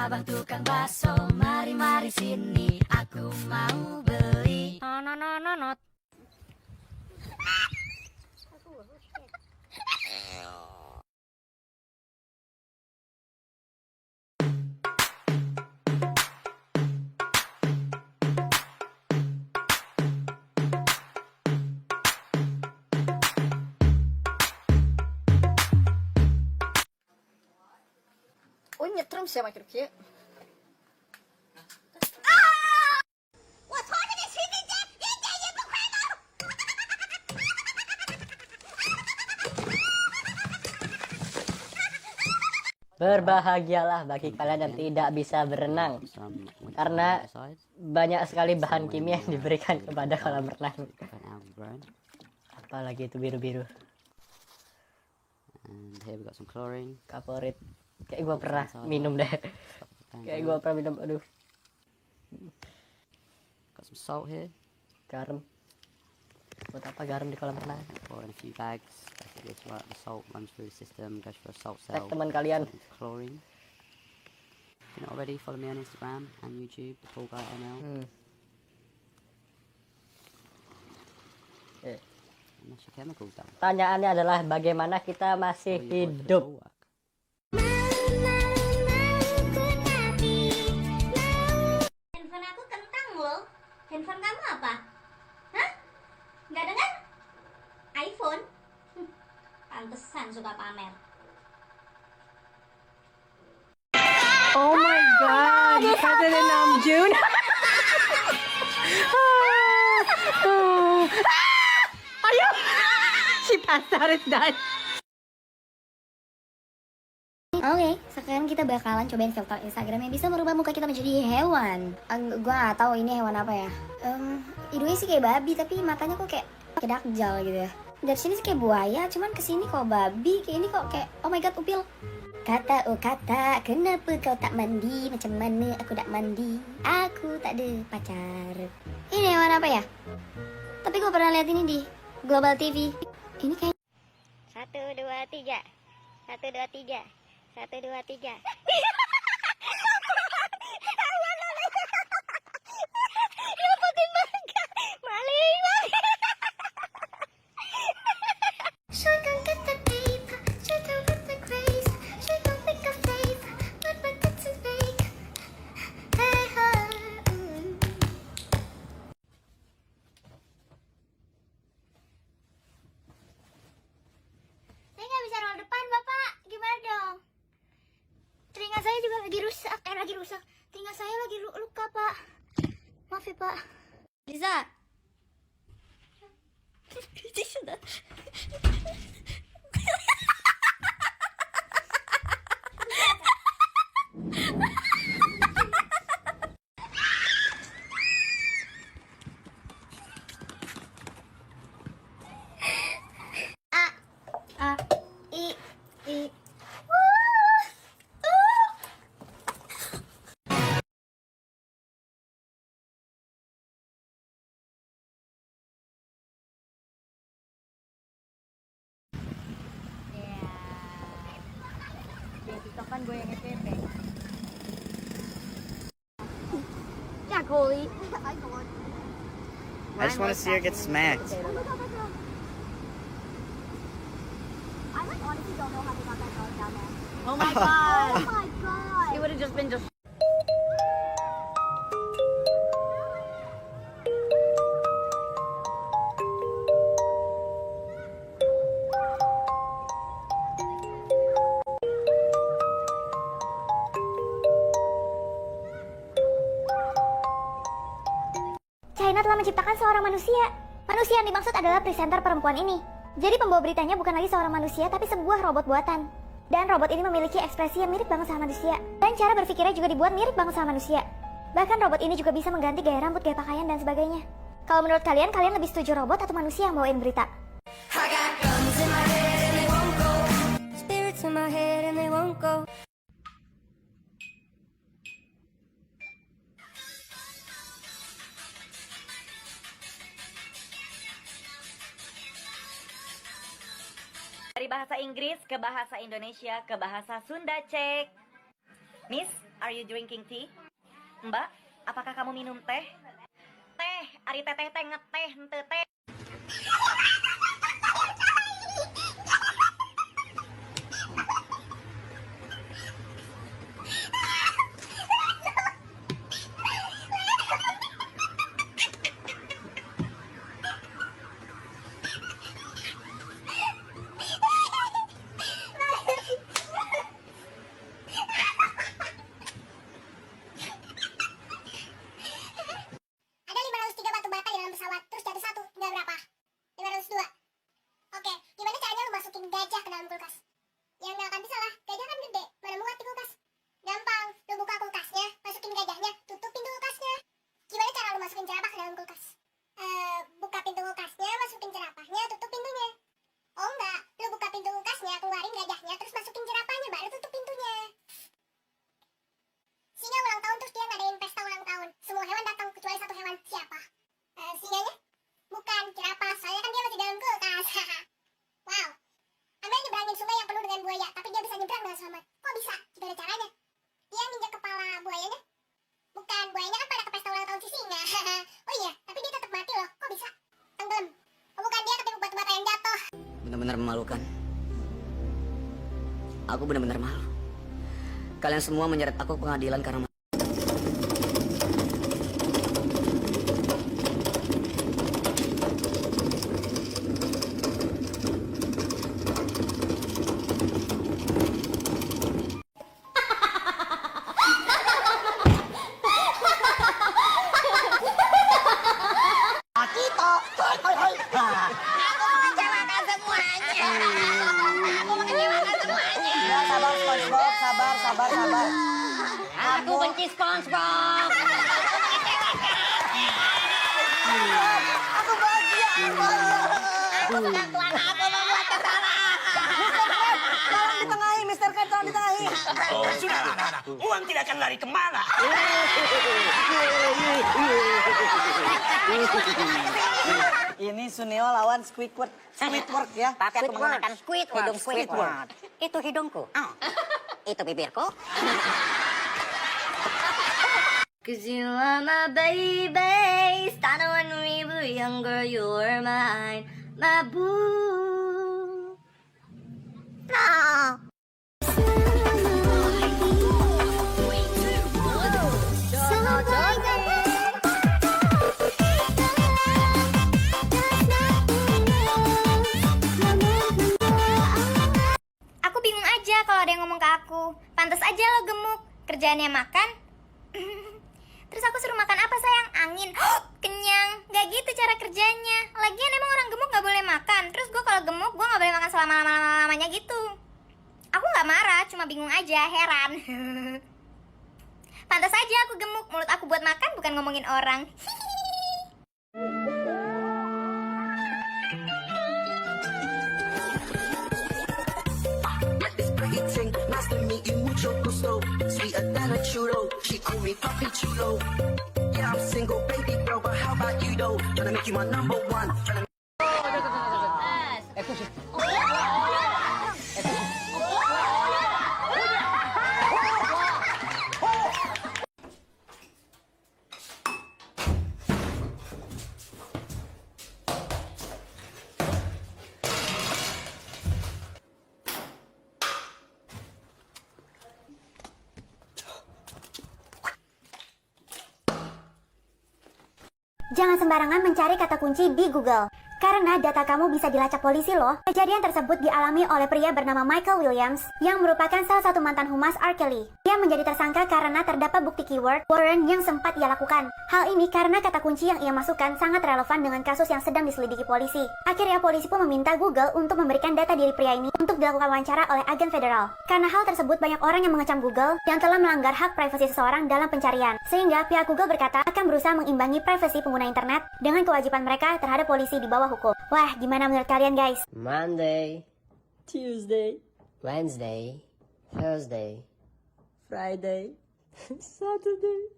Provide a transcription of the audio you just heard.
Abang tukang bakso, mari sini, aku mau beli. Not. Ôi nyetrum siapa kira-kira? Berbahagialah bagi kalian yang tidak bisa berenang, karena banyak sekali bahan kimia yang diberikan kepada kolam renang. Apalagi itu biru-biru. And here we got some chlorine. Kaporit. Kayak gua pernah minum deh. Kayak gua pernah minum, aduh. Got some salt here. Garam. Buat apa garam di kolam renang? Or in a few bags. Basically, it's right, the salt runs through the system, goes for a salt Tag cell. teman kalian. Into chlorine. If you're not already, follow me on Instagram and YouTube, the Pool Guy ML. And that's your chemicals done. Pertanyaannya adalah bagaimana kita masih Or you avoid the hidup? pool work. Handphone aku kentang loh. Handphone kamu apa? Hah? Nggak dengar? iPhone? Pantesan suka pamer. Oh my god, Saturday Namjoon. Ayo, si pasar is done. Oke, sekarang kita bakalan cobain filter Instagram yang bisa merubah muka kita menjadi hewan. Gua gak tahu ini hewan apa ya. Hidungnya sih kayak babi, tapi matanya kok kayak dakjal gitu ya. Dari sini sih kayak buaya, cuman kesini kok babi, kayak ini kok kayak oh my god upil. Kata oh kata, kenapa kau tak mandi? Macam mana aku tak mandi? Aku tak ada pacar. Ini hewan apa ya? Tapi gue pernah lihat ini di Global TV. Ini kayak 1, 2, 3. 1, 2, 3. 1, 2, 3. Saya nggak bisa roll depan, Bapak. Gimana dong? Telinga saya juga lagi rusak. Telinga saya lagi luka, Pak. Maaf ya, Pak. Liza. Sudah. A, I. Kan gue yang EPP. Ya, Goli. I just want to see her get smacked. I like honestly don't know how they got that dog down there. Oh my god. Oh my god. It would have just been just. China telah menciptakan seorang manusia. Manusia yang dimaksud adalah presenter perempuan ini. Jadi pembawa beritanya bukan lagi seorang manusia, tapi sebuah robot buatan. Dan robot ini memiliki ekspresi yang mirip banget sama manusia. Dan cara berpikirnya juga dibuat mirip banget sama manusia. Bahkan robot ini juga bisa mengganti gaya rambut, gaya pakaian, dan sebagainya. Kalau menurut kalian, kalian lebih setuju robot atau manusia yang bawain berita? I got guns in my head and they won't go. Spirits in my head and they won't go. Dari bahasa Inggris ke bahasa Indonesia ke bahasa Sunda, cek. Miss, Are you drinking tea? Mbak, apakah kamu minum teh? Teh, ari teteh teh ngeteh henteu teh. Ada 503 batu bata di dalam pesawat, terus jatuh satu, tinggal berapa? 502. Oke, gimana caranya lu masukin gajah ke dalam kulkas? Ya nggak akan bisa lah, gajah kan gede, mana muat di kulkas? Gampang, lu buka kulkasnya, masukin gajahnya, tutup pintu kulkasnya. Gimana cara lu masukin jerapah ke dalam kulkas? Buka pintu kulkasnya, masukin jerapahnya, tutup pintunya. Oh enggak, lu buka pintu kulkasnya, keluarin gajahnya, terus masukin jerapahnya, baru tutup pintunya. Singa ulang tahun terus dia ngadain pesta ulang tahun. Semua hewan datang kecuali satu hewan. Siapa? Singanya? Bukan, jerapah. Soalnya kan dia masih dalam kulkas. Wow. Amel nyebrangin sungai yang penuh dengan buaya, tapi dia bisa nyebrang dengan selamat. Kok bisa? Gimana caranya? Dia nginjak kepala buayanya? Bukan, buayanya kan pada ke pesta ulang tahun si singa. Oh iya, tapi dia tetap mati loh. Kok bisa? Tenggelam. Oh bukan, dia ketipu batu bata yang jatuh. Benar-benar memalukan. Aku benar-benar malu. Kalian semua menyeret aku ke pengadilan karena Sabar. Aku benci SpongeBob. Aku bahagia. Aku sedang Tuhan aku membuat kesalahan. Tolong ditengahi, Mr. Cat, tolong ditengahi. Oh, sudah, nah. Uang tidak akan lari kemana. Ini Suneo lawan Squidward. Squidward ya. Tapi aku menggunakan Hidung Squidward. Itu hidungku. Itu bibirku. Cause you are my baby, started when we were younger, you were mine, my boo. No. Aku bingung aja kalau ada yang ngomong ke aku. Pantas aja lo gemuk, kerjaannya makan. Terus aku suruh makan apa sayang? Angin. Kenyang. Gak gitu cara kerjanya. Lagian emang orang gemuk gak boleh makan. Terus gue kalau gemuk gue gak boleh makan selama-lamanya gitu. Aku gak marah, cuma bingung aja, heran. Pantas aja aku gemuk. Mulut aku buat makan bukan ngomongin orang. Nice to meet you, mucho gusto. Sweeter than a churro. She call me Papi Chulo. Yeah, I'm single, baby girl, but how about you though? Tryna make you my number one. Jangan sembarangan mencari kata kunci di Google, karena data kamu bisa dilacak polisi loh. Kejadian tersebut dialami oleh pria bernama Michael Williams, yang merupakan salah satu mantan humas R. Kelly. Dia menjadi tersangka karena terdapat bukti keyword Warren yang sempat ia lakukan. Hal ini karena kata kunci yang ia masukkan sangat relevan dengan kasus yang sedang diselidiki polisi. Akhirnya polisi pun meminta Google untuk memberikan data diri pria ini untuk dilakukan wawancara oleh agen federal. Karena hal tersebut banyak orang yang mengecam Google yang telah melanggar hak privasi seseorang dalam pencarian. Sehingga pihak Google berkata akan berusaha mengimbangi privasi pengguna internet dengan kewajiban mereka terhadap polisi di bawah hukum. Wah, gimana menurut kalian guys? Monday, Tuesday, Wednesday, Thursday, Friday, Saturday.